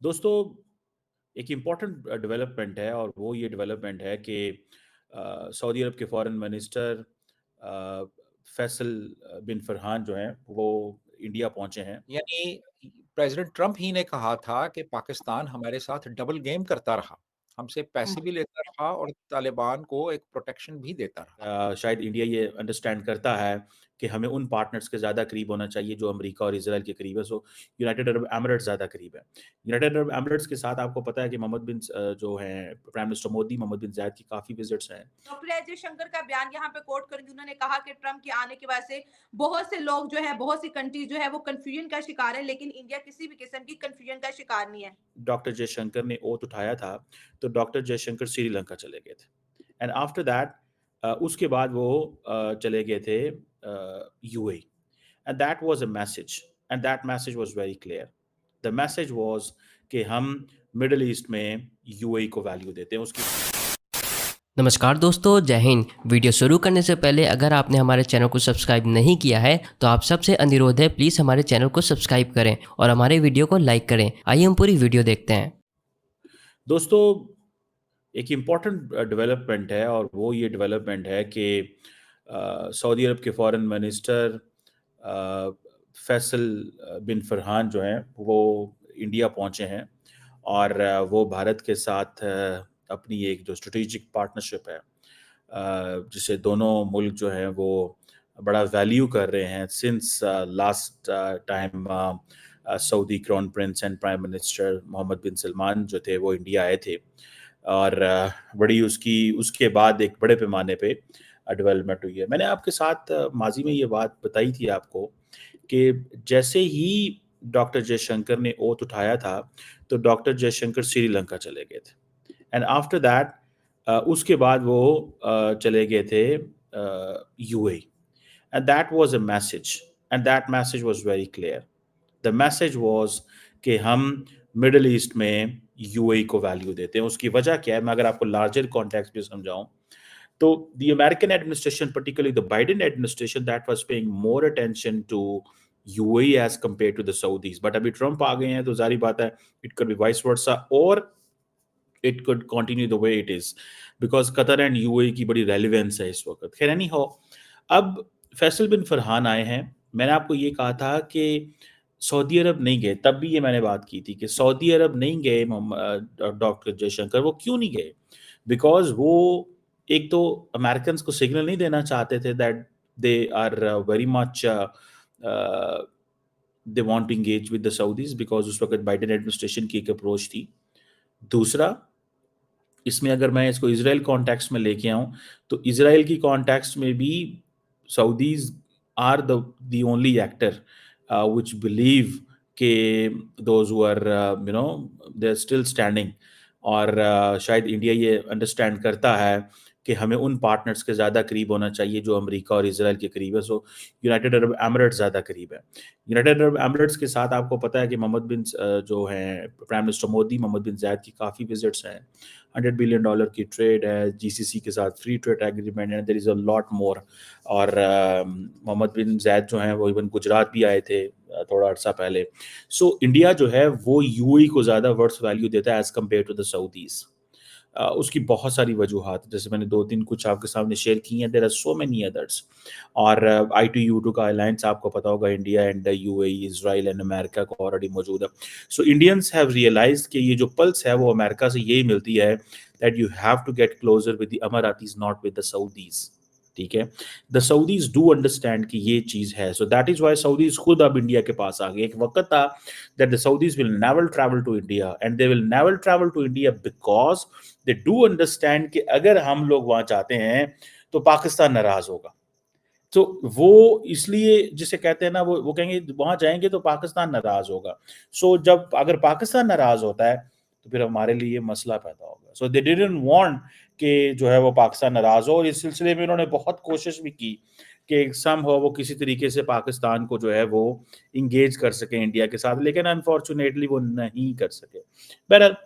दोस्तों, एक important development है और वो ये डेवलपमेंट है कि सऊदी अरब के फॉरेन मिनिस्टर फैसल बिन फरहान जो हैं वो इंडिया पहुंचे हैं। यानी प्रेज़िडेंट ट्रम्प ही ने कहा था कि पाकिस्तान हमारे साथ डबल गेम करता रहा। हमसे पैसे भी लेता रहा और तालिबान को एक प्रोटेक्शन भी देता रहा। शायद इंडिया ये अंडरस्टैंड करता है कि हमें उन पार्टनर्स के ज़्यादा करीब होना चाहिए जो अमेरिका और इजराइल के करीब है। सो यूनाइटेड अरब एमिरेट्स ज़्यादा करीब है। यूनाइटेड अरब एमिरेट्स के साथ आपको पता है कि जो हैं प्राइम मिनिस्टर मोदी, मोहम्मद बिन जायद की काफ़ी विजिट्स हैं। डॉक्टर एस जयशंकर का बयान यहाँ पे कोट करूंगी। उन्होंने कहा कि ट्रम्प के आने की वजह से बहुत से लोग जो है, बहुत सी कंट्रीज जो है वो कंफ्यूजन का शिकार है, लेकिन इंडिया किसी भी किस्म की कंफ्यूजन का शिकार नहीं है। डॉक्टर जयशंकर ने ओथ उठाया था, तो डॉक्टर जयशंकर श्रीलंका चले गए थे। एंड आफ्टर दैट उसके बाद वो चले गए थे UAE. And that was a message, and that message was very clear. The message was कि हम मिडल ईस्ट में यूएई को वैल्यू देते हैं उसकी। नमस्कार दोस्तों, जय हिंद। वीडियो शुरू करने से पहले अगर आपने हमारे चैनल को सब्सक्राइब नहीं किया है तो आप सबसे अनुरोध है, प्लीज़ हमारे चैनल को सब्सक्राइब करें और हमारे वीडियो को लाइक करें। आइए हम पूरी वीडियो देखते हैं। दोस्तों, एक इम्पॉर्टेंट डेवलपमेंट है और वो ये डेवलपमेंट है कि सऊदी अरब के फॉरेन मिनिस्टर फैसल बिन फरहान जो हैं वो इंडिया पहुंचे हैं। और वो भारत के साथ अपनी एक जो स्ट्रेटेजिक पार्टनरशिप है, जिसे दोनों मुल्क जो हैं वो बड़ा वैल्यू कर रहे हैं since last time Saudi crown prince and prime minister Mohammed bin Salman जो थे वो इंडिया आए थे। और बड़ी उसकी उसके बाद एक बड़े पैमाने पे डेवलपमेंट हुई है। मैंने आपके साथ माजी में ये बात बताई थी आपको कि जैसे ही डॉक्टर जयशंकर ने ओथ उठाया था, तो डॉक्टर जयशंकर श्रीलंका चले गए थे। एंड आफ्टर दैट उसके बाद वो चले गए थे UAE. And that was a message, and that message was very clear. The message was कि हम मिडल ईस्ट में यूएई को वैल्यू देते हैं। उसकी वजह क्या है, मैं अगर आपको लार्जर कॉन्टेक्स्ट में समझाऊं, तो the American administration, particularly the Biden administration, that was paying more attention to UAE as compared to the Saudis. But अभी ट्रम्प आ गए हैं तो जारी बात है, it could be vice versa or it could continue the way it is because Qatar and UAE की बड़ी relevance है इस वक्त। खैर नहीं हो, अब फैसल बिन फरहान आए हैं। मैंने आपको ये कहा था कि सऊदी अरब नहीं गए, तब भी ये मैंने बात की थी कि सऊदी अरब नहीं गए डॉक्टर जयशंकर। वो क्यों नहीं गए? बिकॉज वो एक तो अमेरिकन को सिग्नल नहीं देना चाहते थे that they are very much they want to engage with the Saudis, because उस वक्त बाइडेन एडमिनिस्ट्रेशन की एक अप्रोच थी। दूसरा, इसमें अगर मैं इसको इजराइल कॉन्टेक्स्ट में लेके आऊं, तो इजराइल की कॉन्टेक्स्ट में भी Saudis are the only actor which believe कि those who are they're still standing। और शायद इंडिया ये अंडरस्टैंड करता है कि हमें उन पार्टनर्स के ज़्यादा करीब होना चाहिए जो अमेरिका और इजराइल के करीब है। सो यूनाइटेड अरब एमिरेट्स ज़्यादा करीब है। यूनाइटेड अरब एमिरेट्स के साथ आपको पता है कि जो हैं प्राइम मिनिस्टर मोदी, मोहम्मद बिन जायद की काफ़ी विजिट्स हैं। $100 बिलियन की ट्रेड है, जीसीसी के साथ फ्री ट्रेड एग्रीमेंट है, there is a lot more. और मोहम्मद बिन जायद जो हैं वो इवन गुजरात भी आए थे थोड़ा अर्सा पहले। सो इंडिया जो है वो यूएई को ज़्यादा वर्थ वैल्यू देता है as compared to the Saudis. उसकी बहुत सारी वजूहात, जैसे मैंने 2-3 कुछ आपके सामने शेयर की हैं, there are so many others. और I2U2 का अलायंस आपको पता होगा, India and UAE, Israel and America को ऑलरेडी मौजूद है। सो इंडियंस हैव रियलाइज्ड कि ये जो पल्स है वो अमेरिका से यही मिलती है that you have to get closer with the Emiratis, not with the Saudis. ठीक है, द सऊदीज डू अंडरस्टैंड कि ये चीज है। So that is why Saudis खुद अब इंडिया के पास आ गए। एक वक्त था that the Saudis will never travel to India, and they will never travel to India because they do understand कि अगर हम लोग वहां जाते हैं तो पाकिस्तान नाराज होगा। तो वो इसलिए जिसे कहते हैं ना, वो कहेंगे वहां जाएंगे तो पाकिस्तान नाराज होगा। सो जब अगर पाकिस्तान नाराज होता है तो फिर हमारे लिए मसला पैदा होगा। सो दे डिडंट वांट कि जो है वो पाकिस्तान नाराज हो। और इस सिलसिले में उन्होंने बहुत कोशिश भी की कि सम हो वो किसी तरीके से पाकिस्तान को जो है वो इंगेज कर सके इंडिया के साथ, लेकिन अनफॉर्चुनेटली वो नहीं कर सके। बहरहाल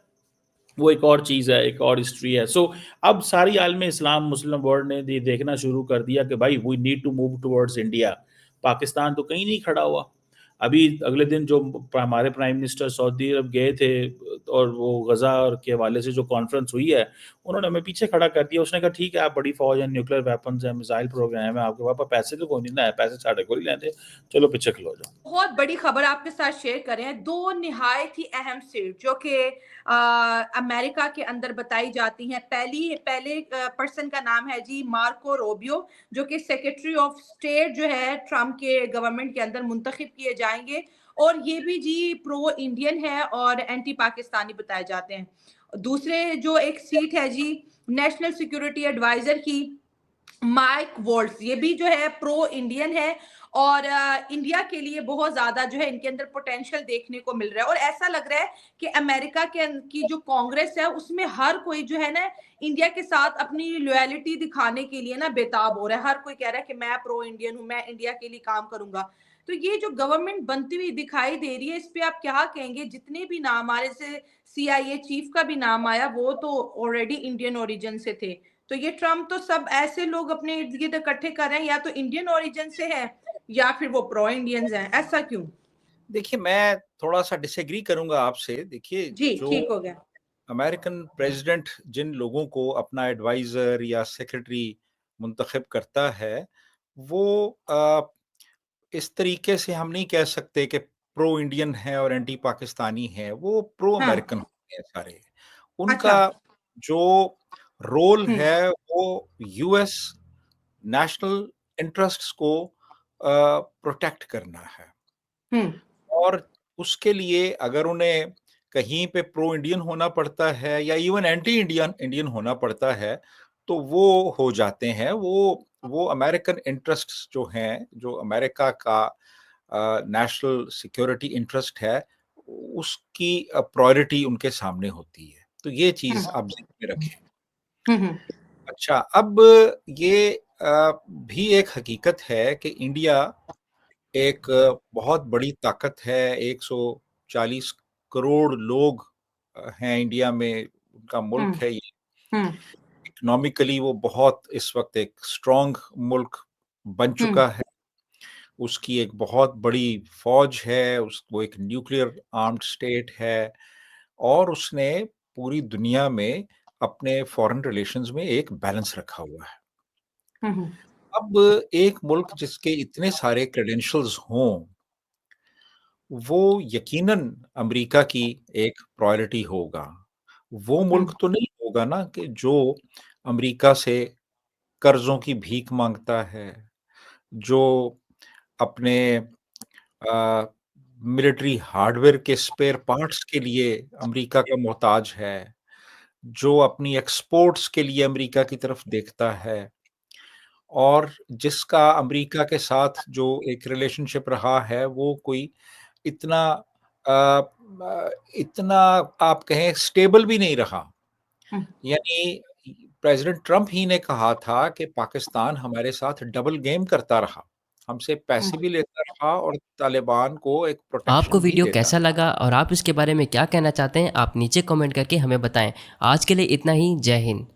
वो एक और चीज़ है, एक और हिस्ट्री है। सो अब सारी आलम इस्लाम, मुस्लिम वर्ल्ड ने ये देखना शुरू कर दिया कि भाई we need to move towards India. Pakistan तो कहीं नहीं खड़ा हुआ। अभी अगले दिन जो हमारे प्राइम मिनिस्टर सऊदी अरब गए थे और वो गजा के हवाले से जो कॉन्फ्रेंस हुई है, उन्होंने हमें पीछे खड़ा कर दिया। उसने कहा ठीक है, आप बड़ी फौज है, न्यूक्लियर वेपन्स है, मिसाइल प्रोग्राम है, आपके पास पैसे तो कोई नहीं ना है, पैसे साढ़े को ही लेते, चलो पीछे खलो जाओ। बहुत बड़ी खबर आपके साथ शेयर करें। दो निहायत ही अहम सीट जो कि अमेरिका के अंदर बताई जाती हैं। पहले पर्सन का नाम है जी मार्को रोबियो, जो कि सेक्रेटरी ऑफ स्टेट जो है ट्रम्प के गवर्नमेंट के अंदर मुंतखब किए जाएंगे, और ये भी जी प्रो इंडियन है और एंटी पाकिस्तानी बताए जाते हैं। दूसरे जो एक सीट है जी नेशनल सिक्योरिटी एडवाइजर की, माइक वॉल्ट्ज, ये भी जो है प्रो इंडियन है और इंडिया के लिए बहुत ज्यादा जो है इनके अंदर पोटेंशियल देखने को मिल रहा है। और ऐसा लग रहा है कि अमेरिका की जो कांग्रेस है उसमें हर कोई जो है ना इंडिया के साथ अपनी लॉयलिटी दिखाने के लिए ना बेताब हो रहा है। हर कोई कह रहा है कि मैं प्रो इंडियन हूं, मैं इंडिया के लिए काम करूंगा। तो ये जो गवर्नमेंट बनती हुई दिखाई दे रही है, इस पे आप क्या कहेंगे? जितने भी नाम आ रहे से CIA चीफ का भी नाम आया, वो तो ऑलरेडी इंडियन ओरिजिन से थे। तो ये ट्रम्प तो सब ऐसे लोग अपने इर्द गिर्द इकट्ठे कर रहे हैं, या तो इंडियन ओरिजिन से है या फिर वो प्रो इंडियंस हैं। ऐसा क्यों? देखिए, मैं थोड़ा सा डिसएग्री करूंगा आपसे। देखिए, जी जो ठीक हो गया। अमेरिकन प्रेसिडेंट जिन लोगों को अपना एडवाइजर या सेक्रेटरी मुंतखब करता है, वो इस तरीके से हम नहीं कह सकते कि प्रो इंडियन है और एंटी पाकिस्तानी है। वो प्रो हाँ। अमेरिकन होते हैं सारे। अच्छा। उनका जो रोल हम्म। है वो यूएस नेशनल इंटरेस्ट्स को प्रोटेक्ट करना है। हम्म। और उसके लिए अगर उन्हें कहीं पे प्रो इंडियन होना पड़ता है या इवन एंटी इंडियन इंडियन होना पड़ता है, तो वो हो जाते हैं। वो अमेरिकन इंटरेस्ट्स जो हैं, जो अमेरिका का नेशनल सिक्योरिटी इंटरेस्ट है, उसकी प्रायोरिटी उनके सामने होती है। तो ये चीज आप ध्यान में रखें। हम्म। अच्छा, अब ये भी एक हकीकत है कि इंडिया एक बहुत बड़ी ताकत है। 140 करोड़ लोग हैं इंडिया में, उनका मुल्क है ये। हम्म। इकोनॉमिकली वो बहुत इस वक्त एक स्ट्रॉन्ग मुल्क बन चुका है। उसकी एक बहुत बड़ी फौज है, वो एक न्यूक्लियर आर्म्ड स्टेट है, और उसने पूरी दुनिया में अपने फॉरेन रिलेशंस में एक बैलेंस रखा हुआ है। अब एक मुल्क जिसके इतने सारे क्रेडेंशियल्स हों, वो यकीनन अमेरिका की एक प्रायोरिटी होगा। वो मुल्क तो नहीं होगा ना कि जो अमेरिका से कर्जों की भीख मांगता है, जो अपने मिलिट्री हार्डवेयर के स्पेयर पार्ट्स के लिए अमेरिका का मोहताज है, जो अपनी एक्सपोर्ट्स के लिए अमेरिका की तरफ देखता है, और जिसका अमेरिका के साथ जो एक रिलेशनशिप रहा है वो कोई इतना इतना आप कहें स्टेबल भी नहीं रहा। यानी प्रेसिडेंट ट्रम्प ही ने कहा था कि पाकिस्तान हमारे साथ डबल गेम करता रहा, हमसे पैसे भी लेता रहा और तालिबान को एक आपको प्रोटेक्शन भी वीडियो देता कैसा रहा। लगा और आप इसके बारे में क्या कहना चाहते हैं, आप नीचे कमेंट करके हमें बताएं। आज के लिए इतना ही। जय हिंद।